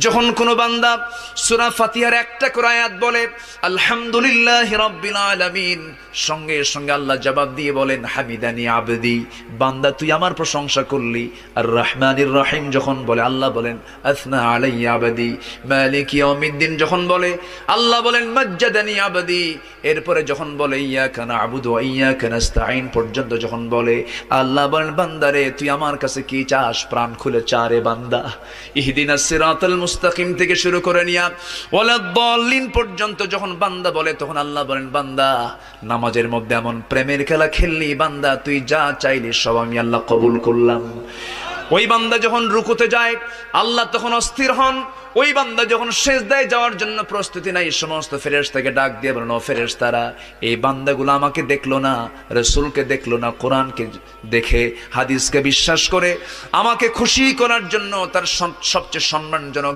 যখন কোনো বান্দা সূরা ফাতিহার একটা করে আয়াত বলে আলহামদুলিল্লাহি রাব্বিল আলামিন, সঙ্গে সঙ্গে আল্লাহ জবাব দিয়ে বলেন হামিদানি আবদি, বান্দা তুই আমার প্রশংসা করলি। আর রহমানির রহিম যখন বলে আল্লাহ বলেন আসনা আলাইয়া আবদি। মালিক ইয়াউমিদ্দিন যখন বলে আল্লাহ বলেন মাজ্জাদানি আবদি। এরপরে যখন বলে ইয়াকা না'বুদু ওয়া ইয়াকা নাস্তাঈন পর্যন্ত যখন বলে আল্লাহ বলেন বান্দারে তুই আমার কাছে কি চাস, প্রাণ খুলে চা রে বান্দা। ইহদিনাস সিরাতাল মুস্তাকিম থেকে শুরু করে নিয়া ওয়ালাদ-দাল্লিন পর্যন্ত যখন বান্দা বলে তখন আল্লাহ বলেন বান্দা নামাজের মধ্যে এমন প্রেমের খেলা খেললি বান্দা, তুই যা চাইলি সব আমি আল্লাহ কবুল করলাম। ওই বান্দা যখন রুকুতে যায় আল্লাহ তখন অস্থির হন। ওই বান্দা যখন সিজদায় যাওয়ার জন্য প্রস্তুতি নাই, সমস্ত ফেরেশতাকে ডাক দিয়ে বলেন ও ফেরেশতারা, এই বান্দাগুলো আমাকে দেখলো না, রাসূলকে দেখলো না, কোরআনকে দেখে হাদিসকে বিশ্বাস করে আমাকে খুশি করার জন্য তার সবচেয়ে সম্মানজনক